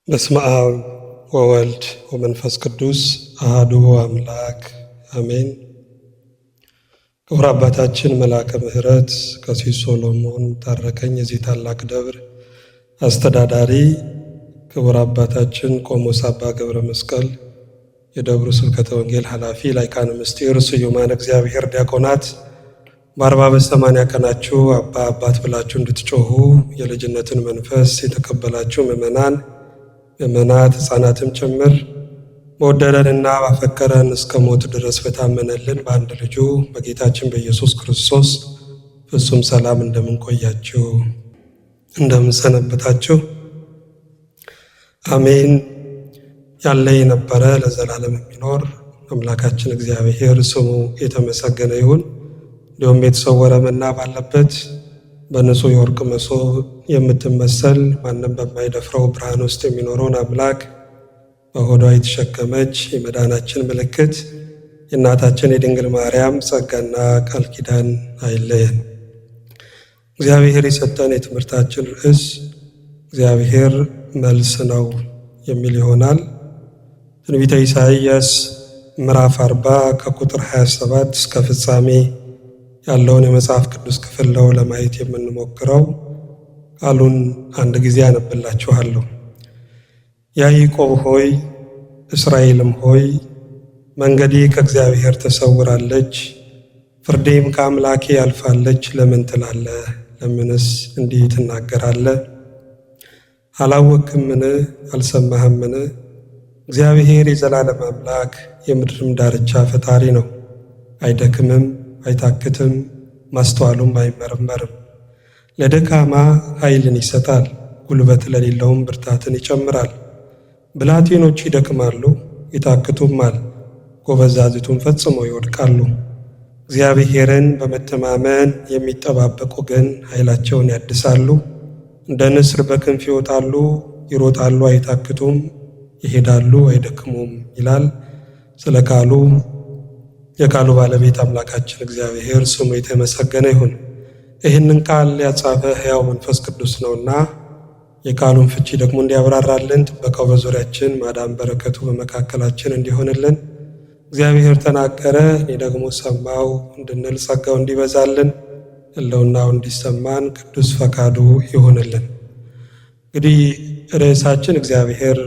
በስመ አብ ወወልድ ወመንፈስ ቅዱስ አሐዱ አምላክ አሜን። ክቡር አባታችን መልአከ ምሕረት ቀሲስ ሶሎሞን ታረቀኝ የዚህ ታላቅ ደብር አስተዳዳሪ፣ ክቡር አባታችን ቆሞስ አባ ገብረ መስቀል የደብሩ ስብከተ ወንጌል ኃላፊ፣ ላይካነ ምስጢር ስዩማን እግዚአብሔር ዲያቆናት፣ በአርባ በሰማንያ ቀናችሁ አባ አባት ብላችሁ እንድትጮኹ የልጅነትን መንፈስ የተቀበላችሁ ምእመናን ምእመናት ሕፃናትም ጭምር በወደደንና ባፈቀረን እስከ ሞት ድረስ በታመነልን በአንድ ልጁ በጌታችን በኢየሱስ ክርስቶስ ፍጹም ሰላም እንደምንቆያችሁ እንደምንሰነበታችሁ አሜን። ያለ የነበረ ለዘላለም የሚኖር አምላካችን እግዚአብሔር ስሙ የተመሰገነ ይሁን። እንዲሁም የተሰወረ መና ባለበት በንጹሕ የወርቅ መሶብ የምትመሰል ማንም በማይደፍረው ብርሃን ውስጥ የሚኖረውን አምላክ በሆዷ የተሸከመች የመዳናችን ምልክት የእናታችን የድንግል ማርያም ጸጋና ቃል ኪዳን አይለየን። እግዚአብሔር የሰጠን የትምህርታችን ርዕስ እግዚአብሔር መልስ ነው የሚል ይሆናል። ትንቢተ ኢሳይያስ ምዕራፍ 40 ከቁጥር 27 እስከ ፍጻሜ ያለውን የመጽሐፍ ቅዱስ ክፍል ነው ለማየት የምንሞክረው። ቃሉን አንድ ጊዜ አነብላችኋለሁ። ያዕቆብ ሆይ እስራኤልም ሆይ መንገዴ ከእግዚአብሔር ተሰውራለች፣ ፍርዴም ከአምላኬ ያልፋለች ለምን ትላለህ? ለምንስ እንዲህ ትናገራለህ? አላወቅህምን? አልሰማህምን? እግዚአብሔር የዘላለም አምላክ የምድርም ዳርቻ ፈጣሪ ነው። አይደክምም፣ አይታክትም፣ ማስተዋሉም አይመረመርም። ለደካማ ኃይልን ይሰጣል፣ ጉልበት ለሌለውም ብርታትን ይጨምራል። ብላቴኖች ይደክማሉ ይታክቱማል፣ ጎበዛዝቱም ፈጽመው ይወድቃሉ። እግዚአብሔርን በመተማመን የሚጠባበቁ ግን ኃይላቸውን ያድሳሉ። እንደ ንስር በክንፍ ይወጣሉ፣ ይሮጣሉ አይታክቱም፣ ይሄዳሉ አይደክሙም ይላል። ስለ ቃሉ የቃሉ ባለቤት አምላካችን እግዚአብሔር ስሙ የተመሰገነ ይሁን። ይህንን ቃል ያጻፈ ሕያው መንፈስ ቅዱስ ነውና የቃሉን ፍቺ ደግሞ እንዲያብራራልን ጥበቃው በዙሪያችን ማዳን በረከቱ በመካከላችን እንዲሆንልን እግዚአብሔር ተናገረ እኔ ደግሞ ሰማው እንድንል ጸጋው እንዲበዛልን ሕልውናው እንዲሰማን ቅዱስ ፈቃዱ ይሆንልን። እንግዲህ ርዕሳችን እግዚአብሔር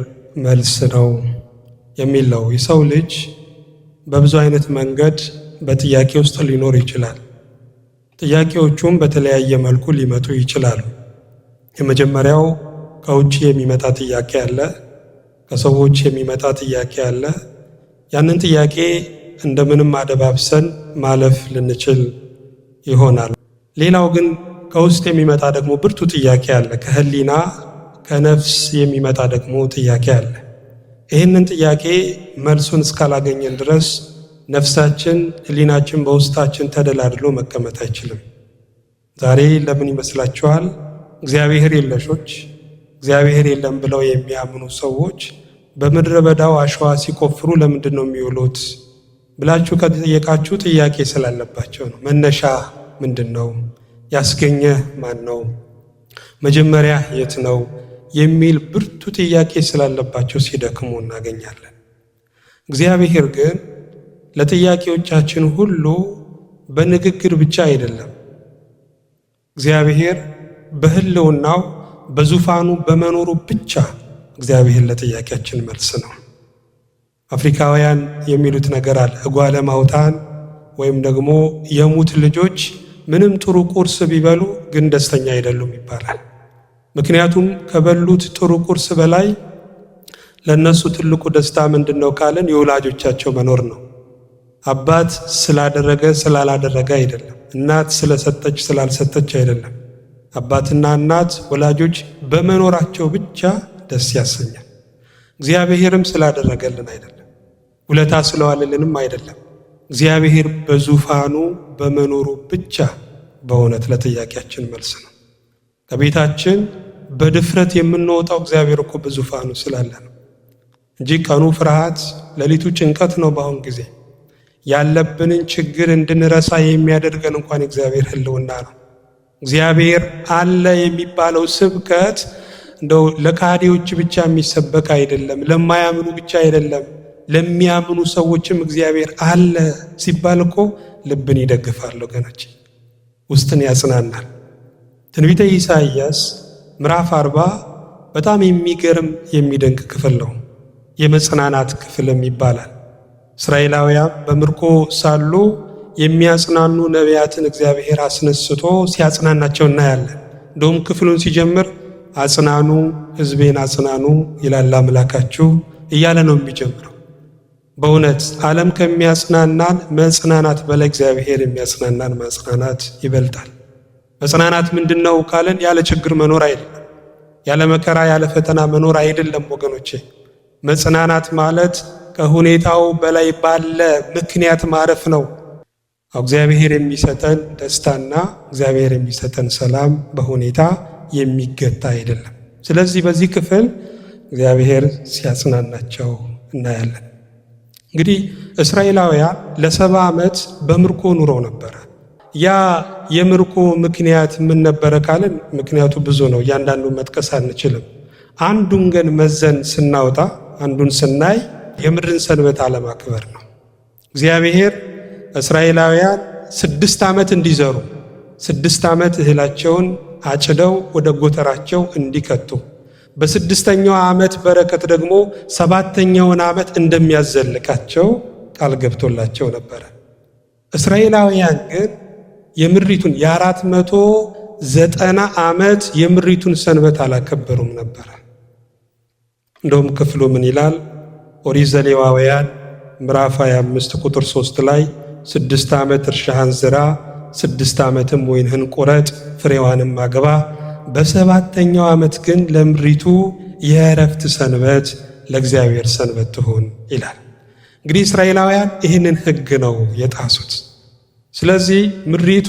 መልስ ነው የሚል ነው። የሰው ልጅ በብዙ አይነት መንገድ በጥያቄ ውስጥ ሊኖር ይችላል። ጥያቄዎቹም በተለያየ መልኩ ሊመጡ ይችላሉ። የመጀመሪያው ከውጭ የሚመጣ ጥያቄ አለ፣ ከሰዎች የሚመጣ ጥያቄ አለ። ያንን ጥያቄ እንደምንም አደባብሰን ማለፍ ልንችል ይሆናል። ሌላው ግን ከውስጥ የሚመጣ ደግሞ ብርቱ ጥያቄ አለ፣ ከህሊና ከነፍስ የሚመጣ ደግሞ ጥያቄ አለ። ይህንን ጥያቄ መልሱን እስካላገኘን ድረስ ነፍሳችን ህሊናችን በውስጣችን ተደላድሎ መቀመጥ አይችልም። ዛሬ ለምን ይመስላችኋል እግዚአብሔር የለሾች እግዚአብሔር የለም ብለው የሚያምኑ ሰዎች በምድረ በዳው አሸዋ ሲቆፍሩ ለምንድን ነው የሚውሉት ብላችሁ ከጠየቃችሁ ጥያቄ ስላለባቸው ነው። መነሻ ምንድን ነው? ያስገኘ ማን ነው? መጀመሪያ የት ነው የሚል ብርቱ ጥያቄ ስላለባቸው ሲደክሙ እናገኛለን። እግዚአብሔር ግን ለጥያቄዎቻችን ሁሉ በንግግር ብቻ አይደለም። እግዚአብሔር በህልውናው በዙፋኑ በመኖሩ ብቻ እግዚአብሔር ለጥያቄያችን መልስ ነው። አፍሪካውያን የሚሉት ነገር አለ። እጓለ ማውታን ወይም ደግሞ የሙት ልጆች ምንም ጥሩ ቁርስ ቢበሉ ግን ደስተኛ አይደሉም ይባላል። ምክንያቱም ከበሉት ጥሩ ቁርስ በላይ ለነሱ ትልቁ ደስታ ምንድነው ካለን የወላጆቻቸው መኖር ነው። አባት ስላደረገ ስላላደረገ አይደለም። እናት ስለሰጠች ስላልሰጠች አይደለም። አባትና እናት ወላጆች በመኖራቸው ብቻ ደስ ያሰኛል። እግዚአብሔርም ስላደረገልን አይደለም፣ ውለታ ስለዋለልንም አይደለም። እግዚአብሔር በዙፋኑ በመኖሩ ብቻ በእውነት ለጥያቄያችን መልስ ነው። ከቤታችን በድፍረት የምንወጣው እግዚአብሔር እኮ በዙፋኑ ስላለ ነው እንጂ ቀኑ ፍርሃት ሌሊቱ ጭንቀት ነው። በአሁን ጊዜ ያለብንን ችግር እንድንረሳ የሚያደርገን እንኳን እግዚአብሔር ህልውና ነው። እግዚአብሔር አለ የሚባለው ስብከት እንደው ለካህዲዎች ብቻ የሚሰበክ አይደለም፣ ለማያምኑ ብቻ አይደለም፣ ለሚያምኑ ሰዎችም እግዚአብሔር አለ ሲባል እኮ ልብን ይደግፋል ወገኖች፣ ውስጥን ያጽናናል። ትንቢተ ኢሳይያስ ምዕራፍ 40 በጣም የሚገርም የሚደንቅ ክፍል ነው። የመጽናናት ክፍልም ይባላል። እስራኤላውያን በምርኮ ሳሉ የሚያጽናኑ ነቢያትን እግዚአብሔር አስነስቶ ሲያጽናናቸው እናያለን። እንደውም ክፍሉን ሲጀምር አጽናኑ ሕዝቤን አጽናኑ ይላል አምላካችሁ እያለ ነው የሚጀምረው። በእውነት ዓለም ከሚያጽናናን መጽናናት በላይ እግዚአብሔር የሚያጽናናን ማጽናናት ይበልጣል። መጽናናት ምንድነው ካለን ያለ ችግር መኖር አይደለም፣ ያለ መከራ ያለ ፈተና መኖር አይደለም ወገኖቼ። መጽናናት ማለት ከሁኔታው በላይ ባለ ምክንያት ማረፍ ነው። እግዚአብሔር የሚሰጠን ደስታና እግዚአብሔር የሚሰጠን ሰላም በሁኔታ የሚገታ አይደለም። ስለዚህ በዚህ ክፍል እግዚአብሔር ሲያጽናናቸው እናያለን። እንግዲህ እስራኤላውያን ለ70 ዓመት በምርኮ ኑረው ነበረ። ያ የምርኮ ምክንያት ምን ነበረ ካልን ምክንያቱ ብዙ ነው፣ እያንዳንዱ መጥቀስ አንችልም። አንዱን ግን መዘን ስናወጣ አንዱን ስናይ የምድርን ሰንበት አለማክበር ነው። እግዚአብሔር እስራኤላውያን 6 ዓመት እንዲዘሩ 6 ዓመት እህላቸውን አጭደው ወደ ጎተራቸው እንዲከቱ በ6ኛው ዓመት በረከት ደግሞ 7ኛውን ዓመት እንደሚያዘልቃቸው ቃል ገብቶላቸው ነበረ። እስራኤላውያን ግን የምድሪቱን የ490 ዓመት የምድሪቱን ሰንበት አላከበሩም ነበረ። እንደውም ክፍሉ ምን ይላል? ኦሪት ዘሌዋውያን ምዕራፍ 25 ቁጥር 3 ላይ 6 ዓመት እርሻህን ዝራ፣ 6 ዓመትም ወይንህን ቁረጥ፣ ፍሬዋንም አግባ፣ በ7ኛው ዓመት ግን ለምድሪቱ የእረፍት ሰንበት ለእግዚአብሔር ሰንበት ትሁን ይላል። እንግዲህ እስራኤላውያን ይህንን ሕግ ነው የጣሱት። ስለዚህ ምድሪቱ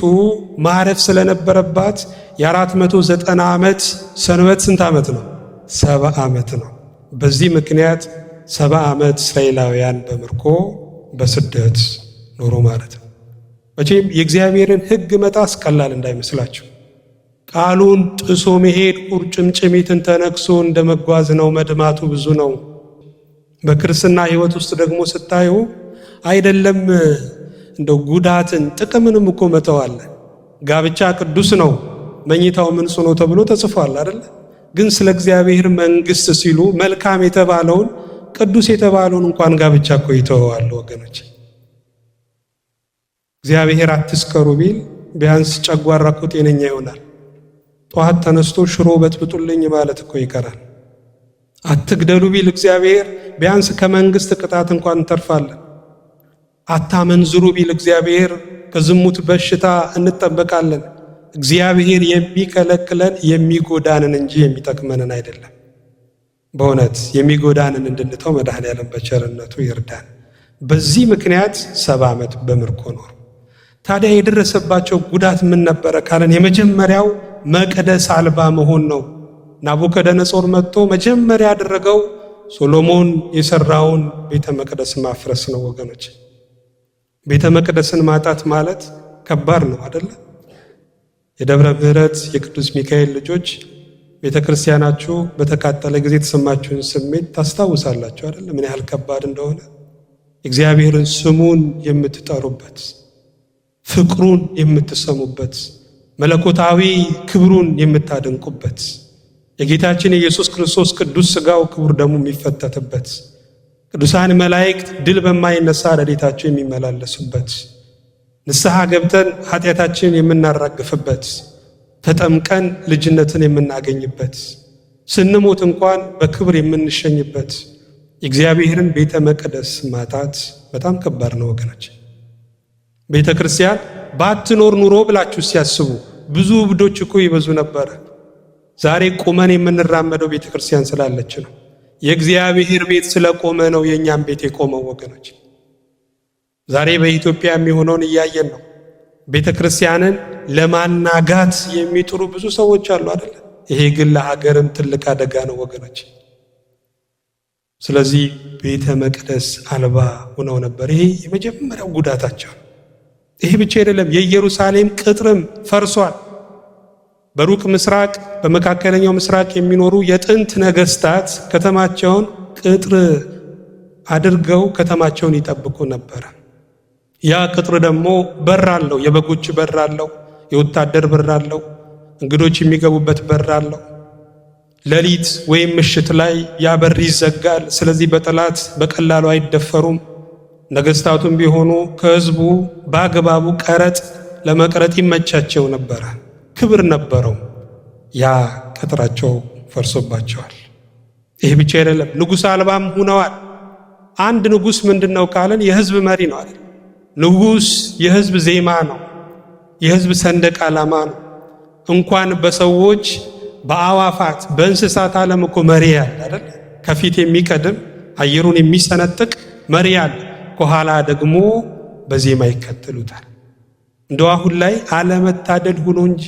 ማረፍ ስለነበረባት የ490 ዓመት ሰንበት ስንት ዓመት ነው? 70 ዓመት ነው። በዚህ ምክንያት 70 ዓመት እስራኤላውያን በምርኮ በስደት ኖሮ ማለት ነው። መቼም የእግዚአብሔርን ሕግ መጣስ ቀላል እንዳይመስላችሁ። ቃሉን ጥሶ መሄድ ቁርጭምጭሚትን ተነክሶ እንደ መጓዝ ነው። መድማቱ ብዙ ነው። በክርስትና ሕይወት ውስጥ ደግሞ ስታዩ አይደለም እንደው ጉዳትን ጥቅምንም እኮ መተዋለ። ጋብቻ ቅዱስ ነው፣ መኝታው ምንጹ ነው ተብሎ ተጽፏል አይደል? ግን ስለ እግዚአብሔር መንግሥት ሲሉ መልካም የተባለውን ቅዱስ የተባለውን እንኳን ጋብቻ እኮ ይተዋሉ ወገኖች። እግዚአብሔር አትስከሩ ቢል ቢያንስ ጨጓራ እኮ ጤነኛ ይሆናል። ጠዋት ተነስቶ ሽሮ በጥብጡልኝ ማለት እኮ ይቀራል። አትግደሉ ቢል እግዚአብሔር ቢያንስ ከመንግሥት ቅጣት እንኳን እንተርፋለን። አታመንዝሩ ቢል እግዚአብሔር ከዝሙት በሽታ እንጠበቃለን። እግዚአብሔር የሚከለክለን የሚጎዳንን እንጂ የሚጠቅመንን አይደለም። በእውነት የሚጎዳንን እንድንተው መድኃኔዓለም በቸርነቱ ይርዳን። በዚህ ምክንያት 70 ዓመት በምርኮ ኖሩ። ታዲያ የደረሰባቸው ጉዳት ምን ነበረ ካለን የመጀመሪያው መቅደስ አልባ መሆን ነው። ናቡከደነጾር መጥቶ መጀመሪያ ያደረገው ሶሎሞን የሰራውን ቤተ መቅደስ ማፍረስ ነው ወገኖች። ቤተ መቅደስን ማጣት ማለት ከባድ ነው አይደለ? የደብረ ምሕረት የቅዱስ ሚካኤል ልጆች ቤተ ክርስቲያናችሁ በተቃጠለ ጊዜ የተሰማችሁን ስሜት ታስታውሳላችሁ አይደለ? ምን ያህል ከባድ እንደሆነ እግዚአብሔርን ስሙን የምትጠሩበት፣ ፍቅሩን የምትሰሙበት፣ መለኮታዊ ክብሩን የምታደንቁበት፣ የጌታችን የኢየሱስ ክርስቶስ ቅዱስ ሥጋው ክቡር ደሙ የሚፈተትበት፣ ቅዱሳን መላእክት ድል በማይነሳ ረድኤታቸው የሚመላለሱበት፣ ንስሐ ገብተን ኃጢአታችንን የምናራግፍበት፣ ተጠምቀን ልጅነትን የምናገኝበት፣ ስንሞት እንኳን በክብር የምንሸኝበት የእግዚአብሔርን ቤተ መቅደስ ማጣት በጣም ከባድ ነው ወገኖች። ቤተ ክርስቲያን ባትኖር ኑሮ ብላችሁ ሲያስቡ ብዙ እብዶች እኮ ይበዙ ነበረ። ዛሬ ቁመን የምንራመደው ቤተ ክርስቲያን ስላለች ነው። የእግዚአብሔር ቤት ስለቆመ ነው የእኛም ቤት የቆመው ወገኖች። ዛሬ በኢትዮጵያ የሚሆነውን እያየን ነው። ቤተ ክርስቲያንን ለማናጋት የሚጥሩ ብዙ ሰዎች አሉ አይደለ? ይሄ ግን ለሀገርም ትልቅ አደጋ ነው ወገኖች። ስለዚህ ቤተ መቅደስ አልባ ሆነው ነበር። ይሄ የመጀመሪያው ጉዳታቸው። ይሄ ብቻ አይደለም፣ የኢየሩሳሌም ቅጥርም ፈርሷል። በሩቅ ምስራቅ በመካከለኛው ምስራቅ የሚኖሩ የጥንት ነገስታት ከተማቸውን ቅጥር አድርገው ከተማቸውን ይጠብቁ ነበር። ያ ቅጥር ደግሞ በር አለው፣ የበጎች በር አለው፣ የወታደር በር አለው፣ እንግዶች የሚገቡበት በር አለው። ሌሊት ወይም ምሽት ላይ ያ በር ይዘጋል። ስለዚህ በጠላት በቀላሉ አይደፈሩም። ነገስታቱም ቢሆኑ ከህዝቡ በአግባቡ ቀረጥ ለመቅረጥ ይመቻቸው ነበር፣ ክብር ነበረው። ያ ቅጥራቸው ፈርሶባቸዋል። ይህ ብቻ አይደለም፣ ንጉሥ አልባም ሆነዋል። አንድ ንጉሥ ምንድነው ካለን የህዝብ መሪ ነው አይደል? ንጉሥ የህዝብ ዜማ ነው፣ የህዝብ ሰንደቅ ዓላማ ነው። እንኳን በሰዎች በአዋፋት በእንስሳት ዓለም እኮ መሪ ያለ አይደል? ከፊት የሚቀድም አየሩን የሚሰነጥቅ መሪ ያለ፣ ከኋላ ደግሞ በዜማ ይከተሉታል። እንደው አሁን ላይ አለመታደል ሆኖ እንጂ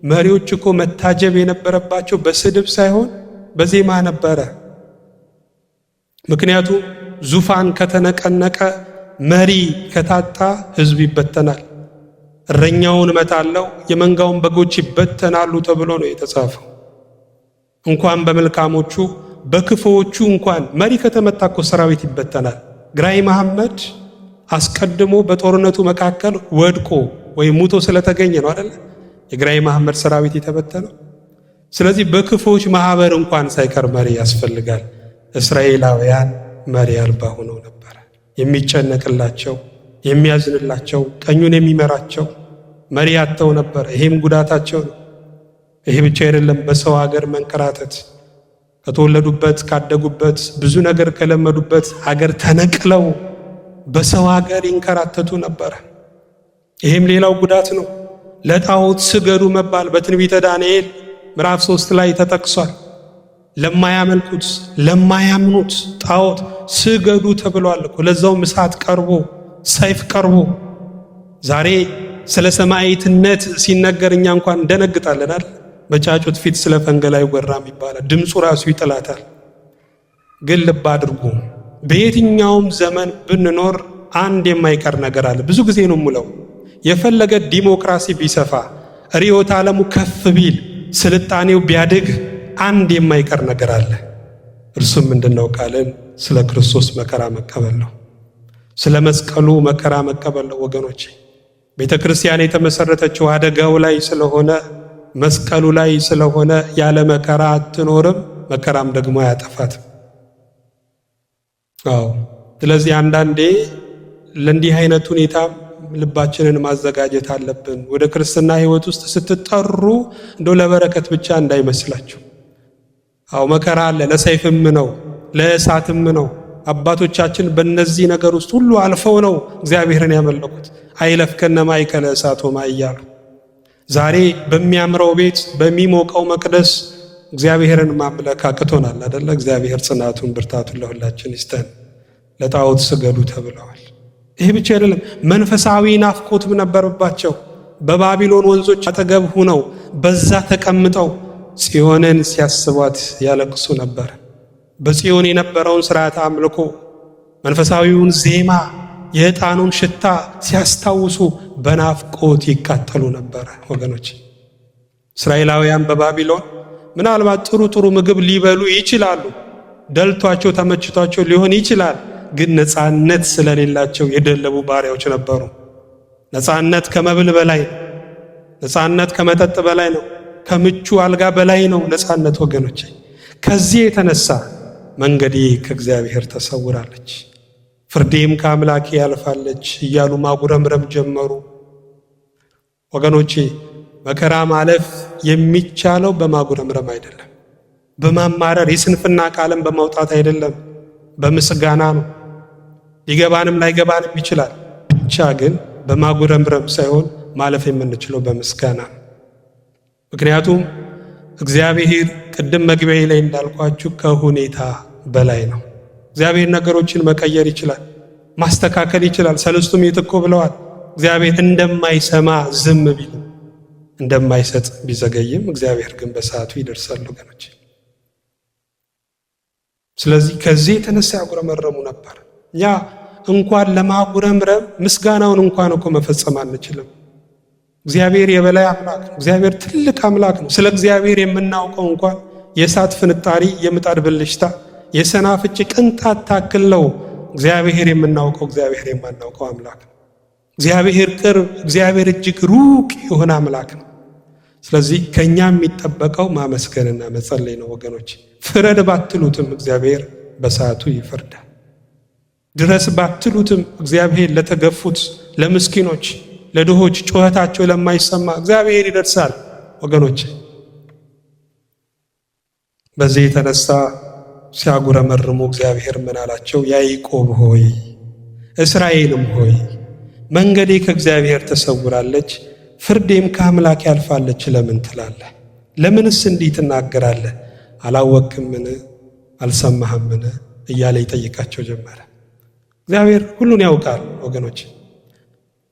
መሪዎች እኮ መታጀብ የነበረባቸው በስድብ ሳይሆን በዜማ ነበረ። ምክንያቱም ዙፋን ከተነቀነቀ መሪ ከታጣ ህዝብ ይበተናል። እረኛውን እመታለሁ የመንጋውን በጎች ይበተናሉ ተብሎ ነው የተጻፈው። እንኳን በመልካሞቹ በክፉዎቹ እንኳን መሪ ከተመታ እኮ ሰራዊት ይበተናል። ግራኝ መሐመድ አስቀድሞ በጦርነቱ መካከል ወድቆ ወይም ሙቶ ስለተገኘ ነው አይደል የግራኝ መሐመድ ሰራዊት የተበተነው። ስለዚህ በክፉዎች ማህበር እንኳን ሳይቀር መሪ ያስፈልጋል። እስራኤላውያን መሪ አልባ ሆነው ነበር። የሚጨነቅላቸው የሚያዝንላቸው ቀኙን የሚመራቸው መሪ አጥተው ነበር። ይሄም ጉዳታቸው ነው። ይሄ ብቻ አይደለም፣ በሰው ሀገር መንከራተት፣ ከተወለዱበት ካደጉበት ብዙ ነገር ከለመዱበት ሀገር ተነቅለው በሰው ሀገር ይንከራተቱ ነበር። ይሄም ሌላው ጉዳት ነው። ለጣዖት ስገዱ መባል በትንቢተ ዳንኤል ምዕራፍ 3 ላይ ተጠቅሷል። ለማያመልኩት ለማያምኑት ጣዖት ስገዱ ተብሏል እኮ። ለዛውም እሳት ቀርቦ ሰይፍ ቀርቦ። ዛሬ ስለ ሰማዕትነት ሲነገር እኛ እንኳን እንደነግጣለን አይደል? በጫጩት ፊት ስለ ፈንገል አይወራም ይባላል። ድምፁ ራሱ ይጥላታል። ግን ልብ አድርጉ፣ በየትኛውም ዘመን ብንኖር አንድ የማይቀር ነገር አለ። ብዙ ጊዜ ነው የምለው፣ የፈለገ ዲሞክራሲ ቢሰፋ፣ ርዕዮተ ዓለሙ ከፍ ቢል፣ ስልጣኔው ቢያድግ አንድ የማይቀር ነገር አለ። እርሱም ምንድነው ካልን ስለ ክርስቶስ መከራ መቀበል ነው። ስለ መስቀሉ መከራ መቀበል ነው ወገኖቼ። ቤተ ክርስቲያን የተመሰረተችው አደጋው ላይ ስለሆነ መስቀሉ ላይ ስለሆነ ያለ መከራ አትኖርም፣ መከራም ደግሞ አያጠፋትም። ስለዚህ አንዳንዴ ለእንዲህ አይነት ሁኔታ ልባችንን ማዘጋጀት አለብን። ወደ ክርስትና ሕይወት ውስጥ ስትጠሩ እንደው ለበረከት ብቻ እንዳይመስላችሁ። መከራ አለ፣ ለሰይፍም ነው ለእሳትም ነው። አባቶቻችን በእነዚህ ነገር ውስጥ ሁሉ አልፈው ነው እግዚአብሔርን ያመለኩት። አይለፍከነ ማእከለ እሳት ወማይ እያሉ ዛሬ በሚያምረው ቤት በሚሞቀው መቅደስ እግዚአብሔርን ማምለክ አቅቶናል አይደለ? እግዚአብሔር ጽናቱን ብርታቱን ለሁላችን ይስጠን። ለጣዖት ስገዱ ተብለዋል። ይሄ ብቻ አይደለም፣ መንፈሳዊ ናፍቆትም ነበረባቸው። በባቢሎን ወንዞች አጠገብ ሆነው በዛ ተቀምጠው ጽዮንን ሲያስቧት ያለቅሱ ነበር። በጽዮን የነበረውን ሥርዓተ አምልኮ፣ መንፈሳዊውን ዜማ፣ የዕጣኑን ሽታ ሲያስታውሱ በናፍቆት ይቃጠሉ ነበር። ወገኖች እስራኤላውያን በባቢሎን ምናልባት ጥሩ ምግብ ሊበሉ ይችላሉ፣ ደልቷቸው ተመችቷቸው ሊሆን ይችላል። ግን ነፃነት ስለሌላቸው የደለቡ ባሪያዎች ነበሩ። ነፃነት ከመብል በላይ ነው። ነፃነት ከመጠጥ በላይ ነው። ከምቹ አልጋ በላይ ነው ነፃነት ወገኖች። ከዚህ የተነሳ መንገዴ ከእግዚአብሔር ተሰውራለች፣ ፍርዴም ከአምላኬ ያልፋለች እያሉ ማጉረምረም ጀመሩ። ወገኖቼ መከራ ማለፍ የሚቻለው በማጉረምረም አይደለም፣ በማማረር የስንፍና ቃልን በማውጣት አይደለም፣ በምስጋና ነው። ሊገባንም ላይገባንም ይችላል። ብቻ ግን በማጉረምረም ሳይሆን ማለፍ የምንችለው በምስጋና ነው። ምክንያቱም እግዚአብሔር ቅድም መግቢያዬ ላይ እንዳልኳችሁ ከሁኔታ በላይ ነው። እግዚአብሔር ነገሮችን መቀየር ይችላል፣ ማስተካከል ይችላል። ሰለስቱ ምዕት እኮ ብለዋል፣ እግዚአብሔር እንደማይሰማ ዝም ቢል እንደማይሰጥ ቢዘገይም እግዚአብሔር ግን በሰዓቱ ይደርሳል ወገኖች። ስለዚህ ከዚህ የተነሳ ያጉረመረሙ ነበር። ያ እንኳን ለማጉረምረም ምስጋናውን እንኳን እኮ መፈጸም አንችልም። እግዚአብሔር የበላይ አምላክ ነው። እግዚአብሔር ትልቅ አምላክ ነው። ስለ እግዚአብሔር የምናውቀው እንኳን የእሳት ፍንጣሪ፣ የምጣድ ብልሽታ፣ የሰናፍጭ ቅንጣት ታክል ነው። እግዚአብሔር የምናውቀው እግዚአብሔር የማናውቀው አምላክ ነው። እግዚአብሔር ቅርብ፣ እግዚአብሔር እጅግ ሩቅ የሆነ አምላክ ነው። ስለዚህ ከኛ የሚጠበቀው ማመስገንና መጸለይ ነው ወገኖች። ፍረድ ባትሉትም እግዚአብሔር በሰዓቱ ይፈርዳል። ድረስ ባትሉትም እግዚአብሔር ለተገፉት፣ ለምስኪኖች፣ ለድሆች ጩኸታቸው ለማይሰማ እግዚአብሔር ይደርሳል ወገኖች። በዚህ የተነሳ ሲያጉረመርሙ እግዚአብሔር ምን አላቸው? ያዕቆብ ሆይ እስራኤልም ሆይ መንገዴ ከእግዚአብሔር ተሰውራለች፣ ፍርዴም ከአምላክ ያልፋለች ለምን ትላለህ? ለምንስ እንዲህ ትናገራለህ? አላወቅህምን? አልሰማህምን? እያለ ይጠይቃቸው ጀመረ። እግዚአብሔር ሁሉን ያውቃል ወገኖች።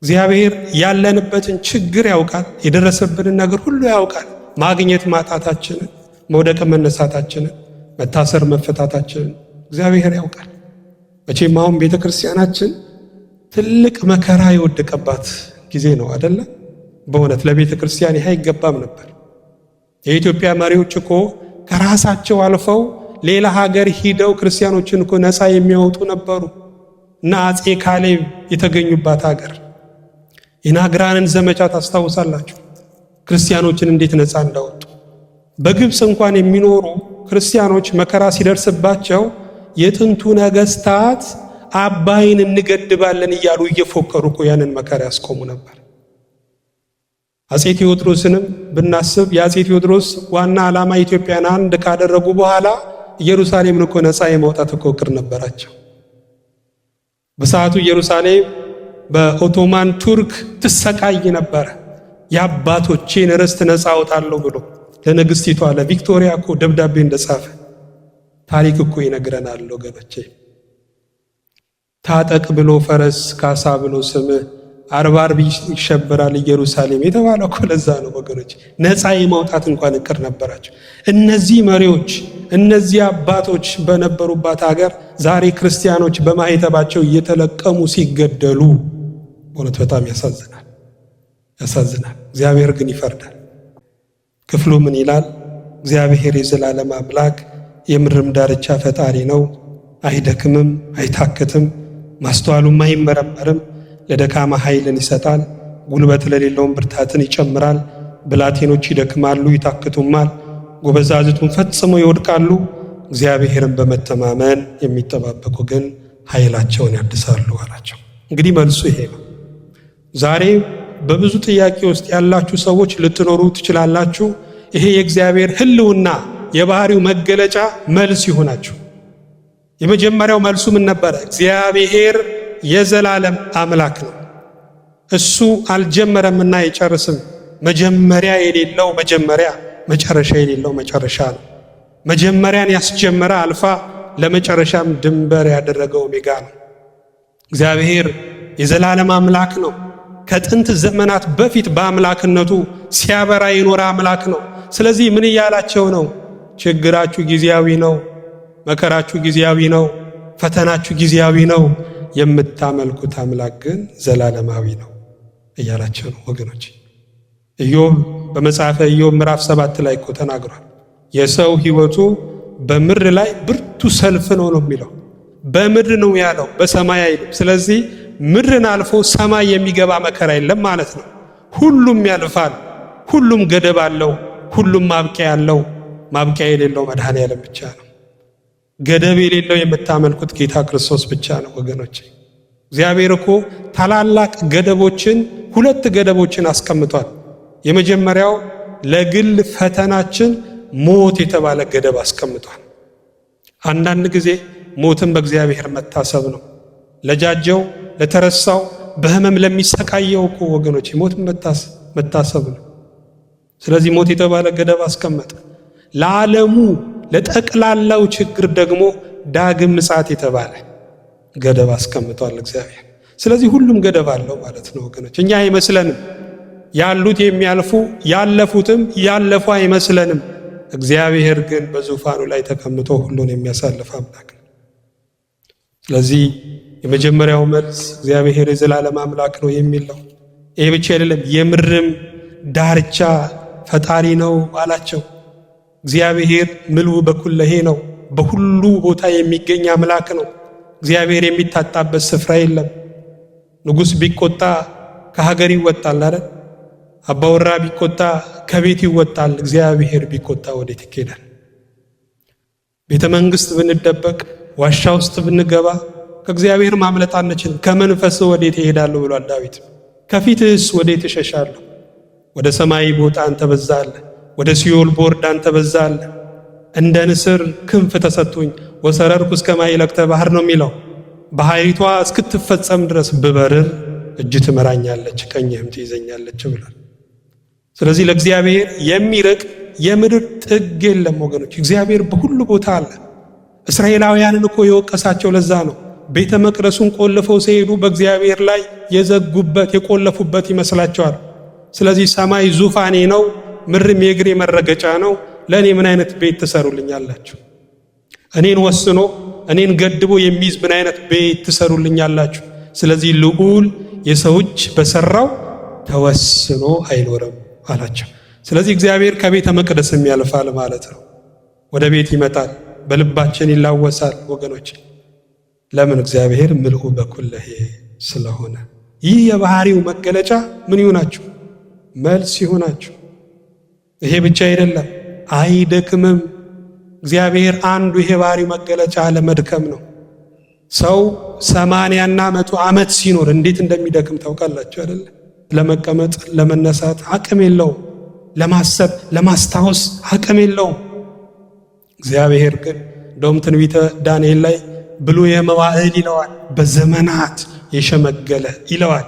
እግዚአብሔር ያለንበትን ችግር ያውቃል። የደረሰብንን ነገር ሁሉ ያውቃል። ማግኘት ማጣታችንን፣ መውደቅ መነሳታችንን፣ መታሰር መፈታታችንን እግዚአብሔር ያውቃል። መቼም አሁን ቤተ ክርስቲያናችን ትልቅ መከራ የወደቀባት ጊዜ ነው አይደለ? በእውነት ለቤተ ክርስቲያን ይህ አይገባም ነበር። የኢትዮጵያ መሪዎች እኮ ከራሳቸው አልፈው ሌላ ሀገር ሂደው ክርስቲያኖችን እኮ ነፃ የሚያወጡ ነበሩ እና አፄ ካሌብ የተገኙባት ሀገር የናግራንን ዘመቻ ታስታውሳላችሁ? ክርስቲያኖችን እንዴት ነፃ እንዳወጡ። በግብፅ እንኳን የሚኖሩ ክርስቲያኖች መከራ ሲደርስባቸው የጥንቱ ነገስታት አባይን እንገድባለን እያሉ እየፎከሩ እኮ ያንን መከራ ያስቆሙ ነበር። አፄ ቴዎድሮስንም ብናስብ የአፄ ቴዎድሮስ ዋና ዓላማ ኢትዮጵያን አንድ ካደረጉ በኋላ ኢየሩሳሌምን እኮ ነፃ የማውጣት እኮ እቅድ ነበራቸው። በሰዓቱ ኢየሩሳሌም በኦቶማን ቱርክ ትሰቃይ ነበር። የአባቶቼን ርስት ነፃ አውጣለሁ ብሎ ለንግስቲቷ ለቪክቶሪያ እኮ ደብዳቤ እንደጻፈ ታሪክ እኮ ይነግረናል ወገኖቼ። ታጠቅ ብሎ ፈረስ፣ ካሳ ብሎ ስም፣ አርባርብ ይሸበራል ኢየሩሳሌም የተባለው እኮ ለዛ ነው ወገኖች። ነፃ የማውጣት እንኳን እቅድ ነበራቸው። እነዚህ መሪዎች፣ እነዚህ አባቶች በነበሩባት ሀገር ዛሬ ክርስቲያኖች በማህተባቸው እየተለቀሙ ሲገደሉ በእውነት በጣም ያሳዝናል፣ ያሳዝናል። እግዚአብሔር ግን ይፈርዳል። ክፍሉ ምን ይላል? እግዚአብሔር የዘላለም አምላክ የምድርም ዳርቻ ፈጣሪ ነው። አይደክምም፣ አይታክትም፣ ማስተዋሉም አይመረመርም። ለደካማ ኃይልን ይሰጣል፣ ጉልበት ለሌለውም ብርታትን ይጨምራል። ብላቴኖች ይደክማሉ ይታክቱማል፣ ጎበዛዝቱን ፈጽመው ይወድቃሉ። እግዚአብሔርን በመተማመን የሚጠባበቁ ግን ኃይላቸውን ያድሳሉ አላቸው። እንግዲህ መልሱ ይሄ ነው። ዛሬ በብዙ ጥያቄ ውስጥ ያላችሁ ሰዎች ልትኖሩ ትችላላችሁ። ይሄ የእግዚአብሔር ሕልውና የባህሪው መገለጫ መልስ ይሆናችሁ። የመጀመሪያው መልሱ ምን ነበረ? እግዚአብሔር የዘላለም አምላክ ነው። እሱ አልጀመረምና አይጨርስም። መጀመሪያ የሌለው መጀመሪያ፣ መጨረሻ የሌለው መጨረሻ ነው። መጀመሪያን ያስጀመረ አልፋ፣ ለመጨረሻም ድንበር ያደረገው ኦሜጋ ነው። እግዚአብሔር የዘላለም አምላክ ነው። ከጥንት ዘመናት በፊት በአምላክነቱ ሲያበራ የኖረ አምላክ ነው። ስለዚህ ምን እያላቸው ነው? ችግራችሁ ጊዜያዊ ነው፣ መከራችሁ ጊዜያዊ ነው፣ ፈተናችሁ ጊዜያዊ ነው፣ የምታመልኩት አምላክ ግን ዘላለማዊ ነው እያላቸው ነው ወገኖች። ኢዮብ በመጽሐፈ ኢዮብ ምዕራፍ 7 ላይ እኮ ተናግሯል። የሰው ሕይወቱ በምድር ላይ ብርቱ ሰልፍ ነው የሚለው። በምድር ነው ያለው፣ በሰማይ አይልም። ስለዚህ ምድርን አልፎ ሰማይ የሚገባ መከራ የለም ማለት ነው። ሁሉም ያልፋል፣ ሁሉም ገደብ አለው፣ ሁሉም ማብቂያ ያለው፣ ማብቂያ የሌለው መድኃኔዓለም ብቻ ነው። ገደብ የሌለው የምታመልኩት ጌታ ክርስቶስ ብቻ ነው ወገኖች። እግዚአብሔር እኮ ታላላቅ ገደቦችን፣ 2 ገደቦችን አስቀምጧል። የመጀመሪያው ለግል ፈተናችን ሞት የተባለ ገደብ አስቀምጧል። አንዳንድ ጊዜ ሞትን በእግዚአብሔር መታሰብ ነው። ለጃጀው፣ ለተረሳው፣ በህመም ለሚሰቃየው እኮ ወገኖች ሞትን መታሰብ ነው። ስለዚህ ሞት የተባለ ገደብ አስቀመጠ። ለዓለሙ ለጠቅላላው ችግር ደግሞ ዳግም ምጽአት የተባለ ገደብ አስቀምጧል እግዚአብሔር። ስለዚህ ሁሉም ገደብ አለው ማለት ነው ወገኖች። እኛ አይመስለንም፣ ያሉት የሚያልፉ ያለፉትም ያለፉ አይመስለንም። እግዚአብሔር ግን በዙፋኑ ላይ ተቀምጦ ሁሉን የሚያሳልፍ አምላክ ነው። ስለዚህ የመጀመሪያው መልስ እግዚአብሔር የዘላለም አምላክ ነው የሚል ነው። ይሄ ብቻ አይደለም፣ የምድርም ዳርቻ ፈጣሪ ነው አላቸው። እግዚአብሔር ምልኡ በኩለሄ ነው፣ በሁሉ ቦታ የሚገኝ አምላክ ነው። እግዚአብሔር የሚታጣበት ስፍራ የለም። ንጉሥ ቢቆጣ ከሀገር ይወጣል አይደል? አባወራ ቢቆጣ ከቤት ይወጣል። እግዚአብሔር ቢቆጣ ወዴት ይኬዳል? ቤተ መንግሥት ብንደበቅ፣ ዋሻ ውስጥ ብንገባ ከእግዚአብሔር ማምለጥ አንችልም። ከመንፈስ ወዴት ይሄዳለሁ ብሏል ዳዊት። ከፊትስ ወዴት እሸሻለሁ? ወደ ሰማይ ቦታ አንተ በዛለህ፣ ወደ ሲኦል ቦርድ አንተ በዛለህ። እንደ ንስር ክንፍ ተሰጥቶኝ ወሰረርኩ እስከ ማይለቅተ ባህር ነው የሚለው። ባህሪቷ እስክትፈጸም ድረስ ብበርር እጅ ትመራኛለች፣ ቀኝህም ትይዘኛለች ብሏል። ስለዚህ ለእግዚአብሔር የሚርቅ የምድር ጥግ የለም ወገኖች። እግዚአብሔር በሁሉ ቦታ አለ። እስራኤላውያንን እኮ የወቀሳቸው ለዛ ነው። ቤተ መቅደሱን ቆልፈው ሲሄዱ በእግዚአብሔር ላይ የዘጉበት የቆለፉበት ይመስላቸዋል። ስለዚህ ሰማይ ዙፋኔ ነው፣ ምድርም የእግሬ መረገጫ ነው፣ ለእኔ ምን አይነት ቤት ትሰሩልኛላችሁ? እኔን ወስኖ እኔን ገድቦ የሚይዝ ምን አይነት ቤት ትሰሩልኛላችሁ? ስለዚህ ልዑል የሰው እጅ በሰራው ተወስኖ አይኖርም አላቸው። ስለዚህ እግዚአብሔር ከቤተ መቅደስም ያልፋል ማለት ነው። ወደ ቤት ይመጣል፣ በልባችን ይላወሳል ወገኖች። ለምን? እግዚአብሔር ምልኡ በኩለሄ ስለሆነ። ይህ የባህሪው መገለጫ ምን ይሆናችሁ? መልስ ይሆናችሁ። ይሄ ብቻ አይደለም፣ አይደክምም። እግዚአብሔር አንዱ ይሄ ባህሪው መገለጫ ለመድከም ነው። ሰው 80 እና 100 ዓመት ሲኖር እንዴት እንደሚደክም ታውቃላችሁ አይደል? ለመቀመጥ ለመነሳት አቅም የለውም። ለማሰብ ለማስታወስ አቅም የለውም። እግዚአብሔር ግን እንደውም ትንቢተ ዳንኤል ላይ ብሉየ መዋዕል ይለዋል፣ በዘመናት የሸመገለ ይለዋል።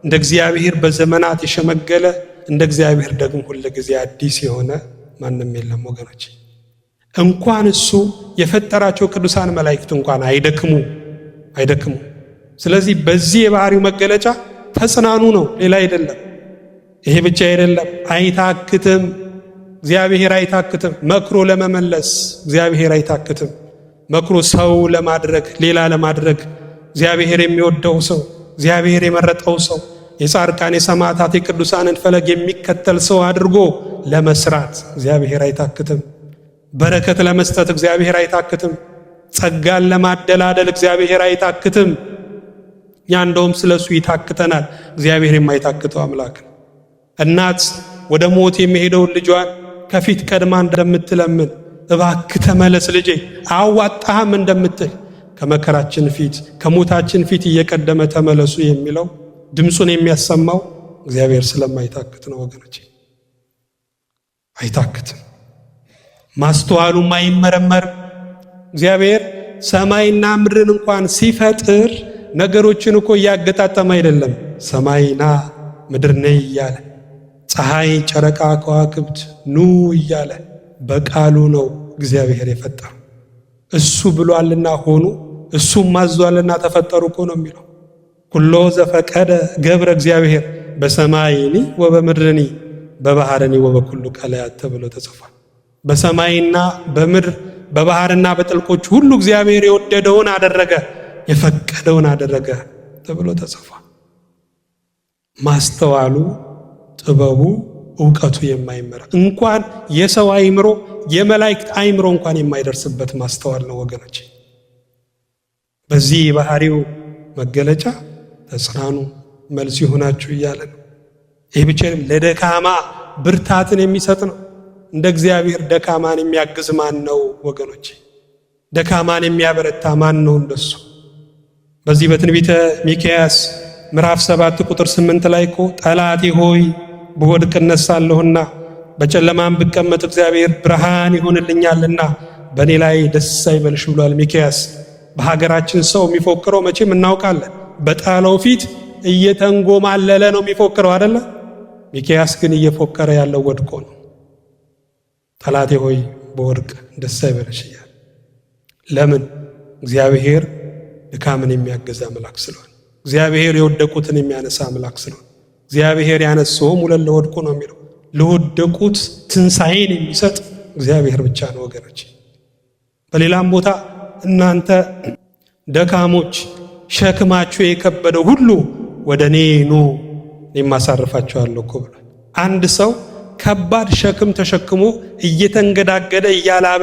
እንደ እግዚአብሔር በዘመናት የሸመገለ እንደ እግዚአብሔር ደግሞ ሁሉ ጊዜ አዲስ የሆነ ማንም የለም ወገኖች። እንኳን እሱ የፈጠራቸው ቅዱሳን መላእክት እንኳን አይደክሙ። ስለዚህ በዚህ የባህሪው መገለጫ ተጽናኑ ነው፣ ሌላ አይደለም። ይሄ ብቻ አይደለም፣ አይታክትም። እግዚአብሔር አይታክትም። መክሮ ለመመለስ እግዚአብሔር አይታክትም። መክሮ ሰው ለማድረግ ሌላ ለማድረግ እግዚአብሔር የሚወደው ሰው እግዚአብሔር የመረጠው ሰው የጻድቃን የሰማዕታት የቅዱሳንን ፈለግ የሚከተል ሰው አድርጎ ለመስራት እግዚአብሔር አይታክትም። በረከት ለመስጠት እግዚአብሔር አይታክትም። ጸጋን ለማደላደል እግዚአብሔር አይታክትም። እኛ እንደውም ስለሱ ይታክተናል። እግዚአብሔር የማይታክተው አምላክ። እናት ወደ ሞት የሚሄደውን ልጇን ከፊት ቀድማ እንደምትለምን እባክህ ተመለስ ልጄ አዋጣህም እንደምትል ከመከራችን ፊት ከሞታችን ፊት እየቀደመ ተመለሱ የሚለው ድምፁን የሚያሰማው እግዚአብሔር ስለማይታክት ነው ወገኖች። አይታክትም። ማስተዋሉም አይመረመርም። እግዚአብሔር ሰማይና ምድርን እንኳን ሲፈጥር ነገሮችን እኮ እያገጣጠመ አይደለም። ሰማይና ምድር ነይ እያለ ፀሐይ፣ ጨረቃ፣ ከዋክብት ኑ እያለ በቃሉ ነው እግዚአብሔር የፈጠረው። እሱ ብሏልና ሆኑ፣ እሱም ማዟልና ተፈጠሩ እኮ ነው የሚለው። ኩሎ ዘፈቀደ ገብረ እግዚአብሔር በሰማይኒ ወበምድርኒ በባህርኒ ወበኩሉ ቀላያት ተብሎ ተጽፏል። በሰማይና በምድር በባህርና በጥልቆች ሁሉ እግዚአብሔር የወደደውን አደረገ፣ የፈቀደውን አደረገ ተብሎ ተጽፏል። ማስተዋሉ፣ ጥበቡ፣ ዕውቀቱ የማይመራ እንኳን የሰው አይምሮ የመላእክት አይምሮ እንኳን የማይደርስበት ማስተዋል ነው ወገኖች። በዚህ ባህሪው መገለጫ ተጽናኑ፣ መልስ ይሆናችሁ እያለ ነው። ይህ ብቻ ለደካማ ብርታትን የሚሰጥ ነው። እንደ እግዚአብሔር ደካማን የሚያግዝ ማን ነው ወገኖች? ደካማን የሚያበረታ ማን ነው እንደሱ? በዚህ በትንቢተ ሚክያስ ምዕራፍ 7 ቁጥር 8 ላይ እኮ ጠላቴ ሆይ በወድቅ እነሳለሁና በጨለማም ብቀመጥ እግዚአብሔር ብርሃን ይሆንልኛልና በእኔ ላይ ደስ አይበልሽ ብሏል ሚክያስ። በሀገራችን ሰው የሚፎክረው መቼም እናውቃለን፣ በጣለው ፊት እየተንጎማለለ ነው የሚፎክረው አይደለ? ሚክያስ ግን እየፎከረ ያለው ወድቆ ነው። ጠላቴ ሆይ በወድቅ ደስ አይበልሽ እያለ። ለምን? እግዚአብሔር ድካምን የሚያገዛ አምላክ ስለሆነ፣ እግዚአብሔር የወደቁትን የሚያነሳ አምላክ ስለሆነ፣ እግዚአብሔር ያነሳውም ሁለት ለወድቁ ነው የሚለው። ለወደቁት ትንሣኤን የሚሰጥ እግዚአብሔር ብቻ ነው ወገኖች። በሌላም ቦታ እናንተ ደካሞች ሸክማችሁ የከበደው ሁሉ ወደ እኔ ኑ እኔም አሳርፋችኋለሁ እኮ ብሏል። አንድ ሰው ከባድ ሸክም ተሸክሞ እየተንገዳገደ እያላበ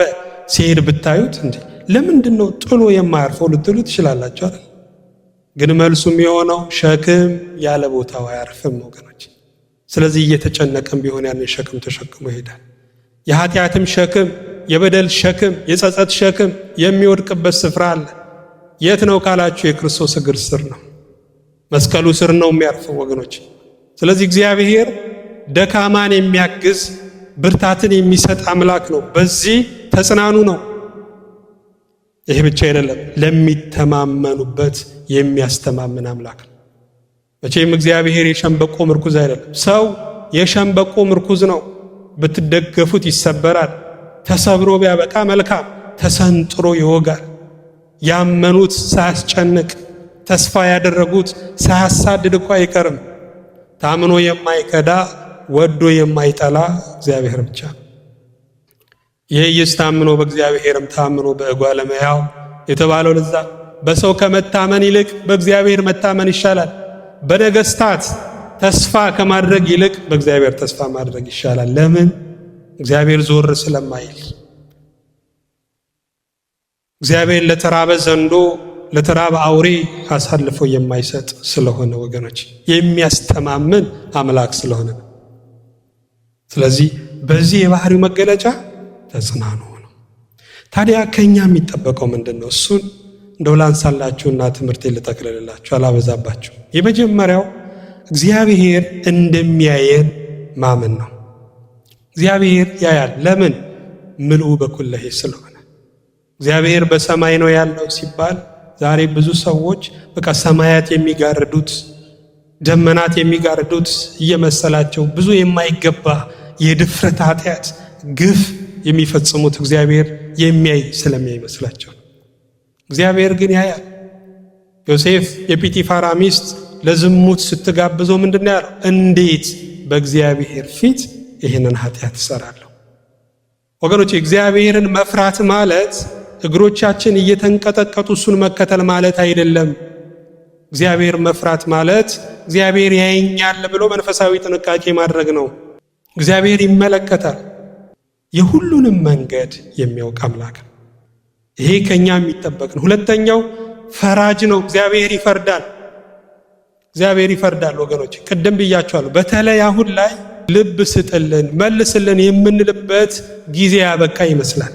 ሲሄድ ብታዩት እንዴ ለምንድነው ጥሎ የማያርፈው ልትሉ ትችላላችሁ አይደል? ግን መልሱም የሆነው ሸክም ያለ ቦታው አያርፍም ወገኖች። ስለዚህ እየተጨነቀም ቢሆን ያንን ሸክም ተሸክሞ ይሄዳል። የኃጢአትም ሸክም፣ የበደል ሸክም፣ የጸጸት ሸክም የሚወድቅበት ስፍራ አለ። የት ነው ካላችሁ የክርስቶስ እግር ስር ነው፣ መስቀሉ ስር ነው የሚያርፈው ወገኖች። ስለዚህ እግዚአብሔር ደካማን የሚያግዝ ብርታትን የሚሰጥ አምላክ ነው። በዚህ ተጽናኑ ነው። ይሄ ብቻ አይደለም፣ ለሚተማመኑበት የሚያስተማምን አምላክ ነው። መቼም እግዚአብሔር የሸምበቆ ምርኩዝ አይደለም። ሰው የሸምበቆ ምርኩዝ ነው። ብትደገፉት ይሰበራል። ተሰብሮ ቢያበቃ መልካም፣ ተሰንጥሮ ይወጋል። ያመኑት ሳያስጨንቅ፣ ተስፋ ያደረጉት ሳያሳድድ እኮ አይቀርም። ታምኖ የማይከዳ ወዶ የማይጠላ እግዚአብሔር ብቻ። ይህስ ታምኖ በእግዚአብሔርም ታምኖ በእጓለ እመሕያው የተባለው ለዛ በሰው ከመታመን ይልቅ በእግዚአብሔር መታመን ይሻላል። በነገስታት ተስፋ ከማድረግ ይልቅ በእግዚአብሔር ተስፋ ማድረግ ይሻላል። ለምን? እግዚአብሔር ዞር ስለማይል። እግዚአብሔር ለተራበ ዘንዶ ለተራበ አውሬ አሳልፎ የማይሰጥ ስለሆነ ወገኖች፣ የሚያስተማምን አምላክ ስለሆነ ነው። ስለዚህ በዚህ የባህሪው መገለጫ ተጽናኑ ነው። ታዲያ ከኛ የሚጠበቀው ምንድነው? እሱን እንደው ላንሳላችሁና ትምህርቴን ልጠቅልላችሁ አላበዛባችሁ። የመጀመሪያው እግዚአብሔር እንደሚያየን ማመን ነው። እግዚአብሔር ያያል። ለምን? ምልኡ በኩለሄ ስለሆነ። እግዚአብሔር በሰማይ ነው ያለው ሲባል ዛሬ ብዙ ሰዎች በቃ ሰማያት የሚጋርዱት ደመናት የሚጋርዱት እየመሰላቸው ብዙ የማይገባ የድፍረት ኃጢአት፣ ግፍ የሚፈጽሙት እግዚአብሔር የሚያይ ስለሚመስላቸው። እግዚአብሔር ግን ያያል። ዮሴፍ የጲጢፋራ ሚስት ለዝሙት ስትጋብዘው ምንድነው ያለው? እንዴት በእግዚአብሔር ፊት ይህንን ኃጢአት እሰራለሁ? ወገኖች፣ እግዚአብሔርን መፍራት ማለት እግሮቻችን እየተንቀጠቀጡ እሱን መከተል ማለት አይደለም። እግዚአብሔር መፍራት ማለት እግዚአብሔር ያየኛል ብሎ መንፈሳዊ ጥንቃቄ ማድረግ ነው። እግዚአብሔር ይመለከታል። የሁሉንም መንገድ የሚያውቅ አምላክ ነው። ይሄ ከኛ የሚጠበቅ ነው። ሁለተኛው ፈራጅ ነው። እግዚአብሔር ይፈርዳል። እግዚአብሔር ይፈርዳል ወገኖች፣ ቅድም ብያቸዋለሁ። በተለይ አሁን ላይ ልብ ስጥልን መልስልን የምንልበት ጊዜ ያበቃ ይመስላል።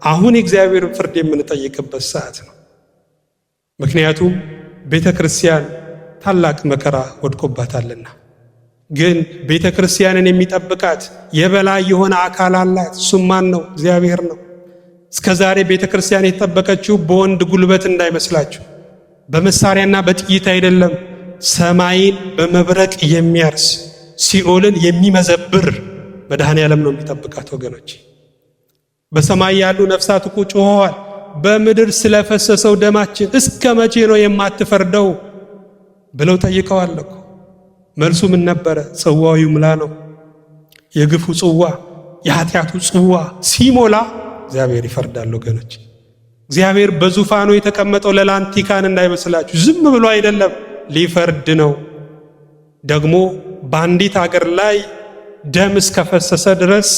አሁን የእግዚአብሔርን ፍርድ የምንጠይቅበት ሰዓት ነው። ምክንያቱም ቤተ ክርስቲያን ታላቅ መከራ ወድቆባታልና። ግን ቤተ ክርስቲያንን የሚጠብቃት የበላይ የሆነ አካል አላት። እሱም ማን ነው? እግዚአብሔር ነው። እስከ ዛሬ ቤተ ክርስቲያን የተጠበቀችው በወንድ ጉልበት እንዳይመስላችሁ፣ በመሳሪያና በጥይት አይደለም። ሰማይን በመብረቅ የሚያርስ ሲኦልን የሚመዘብር መድኃኔ ዓለም ነው የሚጠብቃት ወገኖች። በሰማይ ያሉ ነፍሳት እኮ ጮኸዋል። በምድር ስለፈሰሰው ደማችን እስከ መቼ ነው የማትፈርደው ብለው ጠይቀዋል እኮ። መልሱ ምን ነበረ? ጽዋው ይሙላ ነው። የግፉ ጽዋ የኃጢአቱ ጽዋ ሲሞላ እግዚአብሔር ይፈርዳል ወገኖች። እግዚአብሔር በዙፋኑ የተቀመጠው ለላንቲካን እንዳይመስላችሁ፣ ዝም ብሎ አይደለም፣ ሊፈርድ ነው። ደግሞ በአንዲት አገር ላይ ደም እስከፈሰሰ ድረስ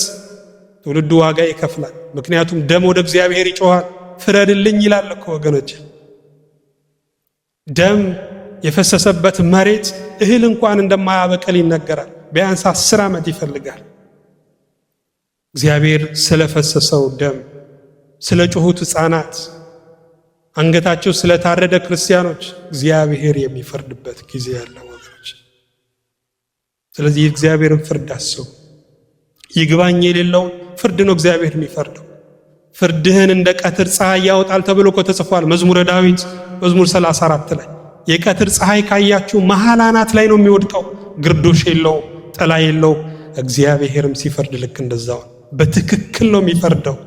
ትውልዱ ዋጋ ይከፍላል። ምክንያቱም ደም ወደ እግዚአብሔር ይጮሃል፣ ፍረድልኝ ይላል እኮ ወገኖች። ደም የፈሰሰበት መሬት እህል እንኳን እንደማያበቅል ይነገራል። ቢያንስ 10 ዓመት ይፈልጋል። እግዚአብሔር ስለፈሰሰው ደም፣ ስለ ጮሁት ሕፃናት፣ አንገታቸው ስለታረደ ክርስቲያኖች እግዚአብሔር የሚፈርድበት ጊዜ ያለ ወገኖች። ስለዚህ የእግዚአብሔርን ፍርድ አስቡ። ይግባኝ የሌለውን ፍርድ ነው እግዚአብሔር የሚፈርደው። ፍርድህን እንደ ቀትር ፀሐይ ያወጣል ተብሎ እኮ ተጽፏል። መዝሙረ ዳዊት መዝሙር 34 ላይ የቀትር ፀሐይ ካያችሁ መሃል አናት ላይ ነው የሚወድቀው። ግርዶሽ የለውም፣ ጥላ የለውም። እግዚአብሔርም ሲፈርድ ልክ እንደዛው በትክክል ነው የሚፈርደው።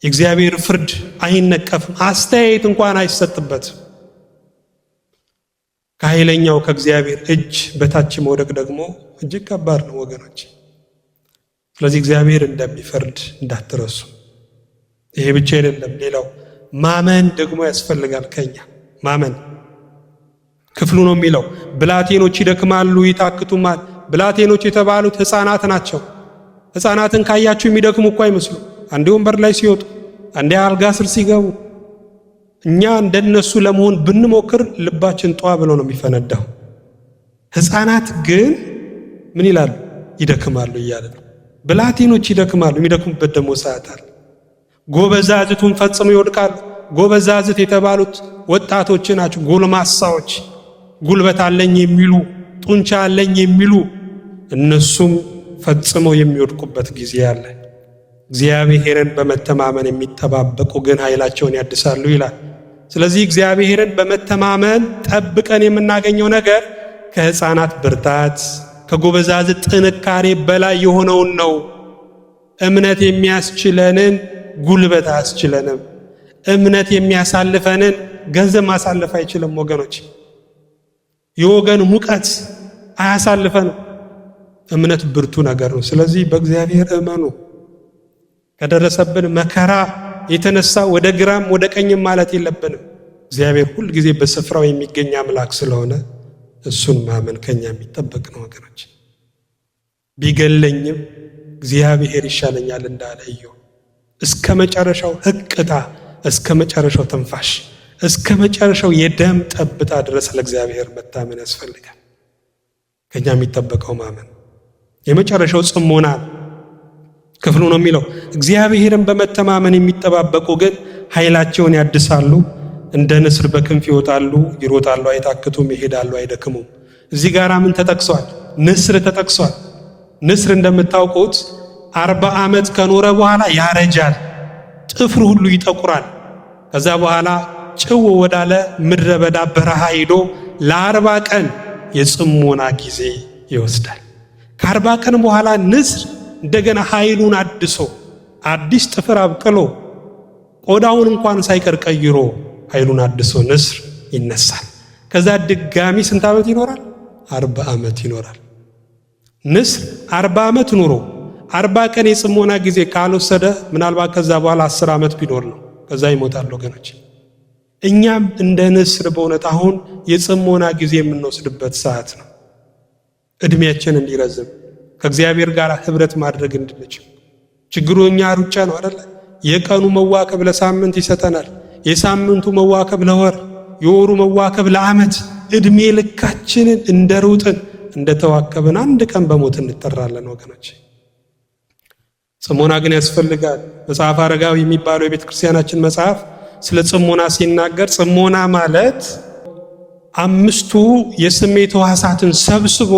የእግዚአብሔር ፍርድ አይነቀፍም፣ አስተያየት እንኳን አይሰጥበትም። ከኃይለኛው ከእግዚአብሔር እጅ በታች መውደቅ ደግሞ እጅግ ከባድ ነው ወገኖች። ስለዚህ እግዚአብሔር እንደሚፈርድ እንዳትረሱ። ይሄ ብቻ አይደለም፣ ሌላው ማመን ደግሞ ያስፈልጋል። ከኛ ማመን ክፍሉ ነው የሚለው ብላቴኖች ይደክማሉ ይታክቱማል፣ ብላቴኖች የተባሉት ሕፃናት ናቸው። ሕፃናትን ካያችሁ የሚደክሙ እኮ አይመስሉ። አንዴ ወንበር ላይ ሲወጡ፣ አንዴ አልጋ ስር ሲገቡ። እኛ እንደነሱ ለመሆን ብንሞክር ልባችን ጧ ብሎ ነው የሚፈነዳው። ሕፃናት ግን ምን ይላሉ? ይደክማሉ እያለ ነው። ብላቴኖች ይደክማሉ፣ የሚደክሙበት ደግሞ ሰዓት አለ። ጎበዛዝቱን ፈጽመው ይወድቃሉ። ጎበዛዝት የተባሉት ወጣቶች ናቸው። ጎልማሳዎች፣ ጉልበት አለኝ የሚሉ ጡንቻ አለኝ የሚሉ እነሱም ፈጽመው የሚወድቁበት ጊዜ አለ። እግዚአብሔርን በመተማመን የሚጠባበቁ ግን ኃይላቸውን ያድሳሉ ይላል። ስለዚህ እግዚአብሔርን በመተማመን ጠብቀን የምናገኘው ነገር ከሕፃናት ብርታት ከጎበዛዝት ጥንካሬ በላይ የሆነውን ነው። እምነት የሚያስችለንን ጉልበት አያስችለንም። እምነት የሚያሳልፈንን ገንዘብ ማሳለፍ አይችልም ወገኖች። የወገን ሙቀት አያሳልፈንም። እምነት ብርቱ ነገር ነው። ስለዚህ በእግዚአብሔር እመኑ። ከደረሰብን መከራ የተነሳ ወደ ግራም ወደ ቀኝም ማለት የለብንም። እግዚአብሔር ሁል ጊዜ በስፍራው የሚገኝ አምላክ ስለሆነ እሱን ማመን ከኛ የሚጠበቅ ነው ወገኖች። ቢገለኝም እግዚአብሔር ይሻለኛል እንዳለ ኢዮብ እስከ መጨረሻው ሕቅታ፣ እስከ መጨረሻው ትንፋሽ፣ እስከ መጨረሻው የደም ጠብታ ድረስ ለእግዚአብሔር መታመን ያስፈልጋል። ከኛ የሚጠበቀው ማመን። የመጨረሻው ጽሞና ክፍሉ ነው የሚለው እግዚአብሔርን በመተማመን የሚጠባበቁ ግን ኃይላቸውን ያድሳሉ፣ እንደ ንስር በክንፍ ይወጣሉ፣ ይሮጣሉ፣ አይታክቱም፣ ይሄዳሉ፣ አይደክሙም። እዚህ ጋር ምን ተጠቅሷል? ንስር ተጠቅሷል። ንስር እንደምታውቁት 40 ዓመት ከኖረ በኋላ ያረጃል፣ ጥፍሩ ሁሉ ይጠቁራል። ከዛ በኋላ ጭው ወዳለ ምድረ በዳ በረሃ ሄዶ ለ40 ቀን የጽሞና ጊዜ ይወስዳል። ከ40 ቀን በኋላ ንስር እንደገና ኃይሉን አድሶ አዲስ ጥፍር አብቅሎ ቆዳውን እንኳን ሳይቀር ቀይሮ ኃይሉን አድሶ ንስር ይነሳል። ከዛ ድጋሚ ስንት ዓመት ይኖራል? 40 ዓመት ይኖራል። ንስር 40 ዓመት ኑሮ 40 ቀን የጽሞና ጊዜ ካልወሰደ ምናልባት ከዛ በኋላ 10 ዓመት ቢኖር ነው። ከዛ ይሞታል ወገኖች። እኛም እንደ ንስር በእውነት አሁን የጽሞና ጊዜ የምንወስድበት ሰዓት ነው። እድሜያችን እንዲረዝም ከእግዚአብሔር ጋር ህብረት ማድረግ እንድንችል። ችግሩ እኛ ሩጫ ነው አይደለ? የቀኑ መዋከብ ለሳምንት ይሰጠናል፣ የሳምንቱ መዋከብ ለወር፣ የወሩ መዋከብ ለዓመት። እድሜ ልካችንን እንደሩጥን እንደተዋከብን አንድ ቀን በሞት እንጠራለን ወገኖች። ጽሞና ግን ያስፈልጋል። መጽሐፍ አረጋዊ የሚባለው የቤተ ክርስቲያናችን መጽሐፍ ስለ ጽሞና ሲናገር ጽሞና ማለት 5ቱ የስሜት ሕዋሳትን ሰብስቦ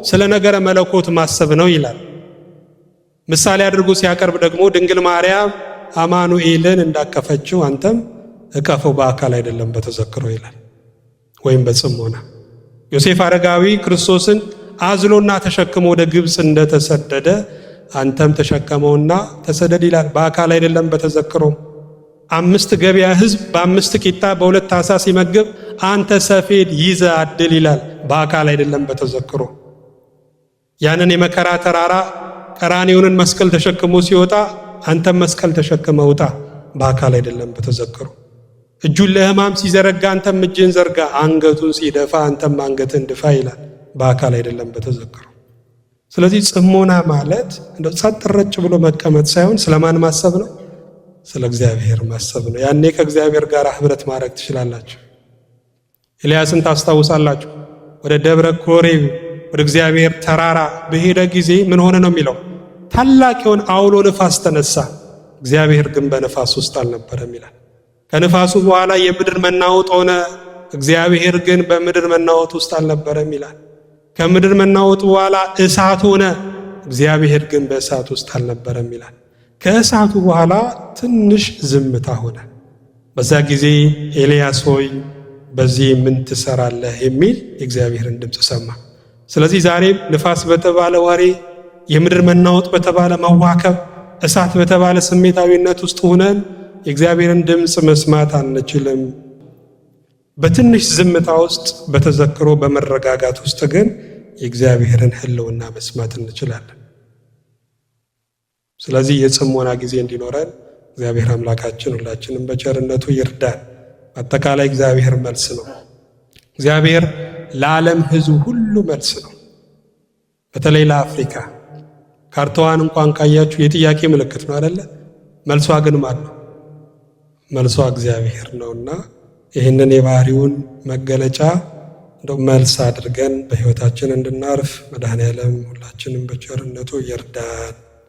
ስለ ነገረ መለኮት ማሰብ ነው ይላል። ምሳሌ አድርጎ ሲያቀርብ ደግሞ ድንግል ማርያም አማኑኤልን እንዳቀፈችው አንተም እቀፈው በአካል አይደለም በተዘክሮ ይላል፣ ወይም በጽሞና። ዮሴፍ አረጋዊ ክርስቶስን አዝሎና ተሸክሞ ወደ ግብፅ እንደተሰደደ አንተም ተሸከመውና ተሰደድ ይላል፣ በአካል አይደለም በተዘክሮ። 5 ገበያ ሕዝብ በ5 ቂጣ በ2 ዓሣ ሲመግብ አንተ ሰፌድ ይዘ አድል ይላል፣ በአካል አይደለም በተዘክሮ። ያንን የመከራ ተራራ ቀራንዮንን መስቀል ተሸክሞ ሲወጣ አንተም መስቀል ተሸክመ ውጣ፣ በአካል አይደለም በተዘክሮ። እጁን ለሕማም ሲዘረጋ አንተም እጅን ዘርጋ፣ አንገቱን ሲደፋ አንተም አንገትን ድፋ ይላል፣ በአካል አይደለም በተዘክሮ። ስለዚህ ጽሞና ማለት እንደው ጸጥ ረጭ ብሎ መቀመጥ ሳይሆን ስለማን ማሰብ ነው? ስለ እግዚአብሔር ማሰብ ነው። ያኔ ከእግዚአብሔር ጋር ህብረት ማድረግ ትችላላችሁ። ኤልያስን ታስታውሳላችሁ። ወደ ደብረ ኮሬብ ወደ እግዚአብሔር ተራራ በሄደ ጊዜ ምን ሆነ ነው የሚለው? ታላቅ የሆነ አውሎ ንፋስ ተነሳ። እግዚአብሔር ግን በንፋስ ውስጥ አልነበረም ይላል። ከንፋሱ በኋላ የምድር መናወጥ ሆነ። እግዚአብሔር ግን በምድር መናወጥ ውስጥ አልነበረም ይላል። ከምድር መናወጥ በኋላ እሳት ሆነ። እግዚአብሔር ግን በእሳት ውስጥ አልነበረም ይላል። ከእሳቱ በኋላ ትንሽ ዝምታ ሆነ። በዛ ጊዜ ኤልያስ ሆይ በዚህ ምን ትሰራለህ የሚል የእግዚአብሔርን ድምፅ ሰማ። ስለዚህ ዛሬም ንፋስ በተባለ ወሬ፣ የምድር መናወጥ በተባለ መዋከብ፣ እሳት በተባለ ስሜታዊነት ውስጥ ሆነን የእግዚአብሔርን ድምፅ መስማት አንችልም። በትንሽ ዝምታ ውስጥ በተዘክሮ በመረጋጋት ውስጥ ግን የእግዚአብሔርን ሕልውና መስማት እንችላለን። ስለዚህ የጽሞና ጊዜ እንዲኖረን እግዚአብሔር አምላካችን ሁላችንም በቸርነቱ ይርዳን። አጠቃላይ እግዚአብሔር መልስ ነው። እግዚአብሔር ለዓለም ሕዝብ ሁሉ መልስ ነው። በተለይ ለአፍሪካ ካርታዋን እንኳን ካያችሁ የጥያቄ ምልክት ነው አይደለ? መልሷ ግን ማን ነው? መልሷ እግዚአብሔር ነውና ይህንን የባህሪውን መገለጫ እንደው መልስ አድርገን በሕይወታችን እንድናርፍ መድኃኔዓለም ሁላችንም በቸርነቱ ይርዳን።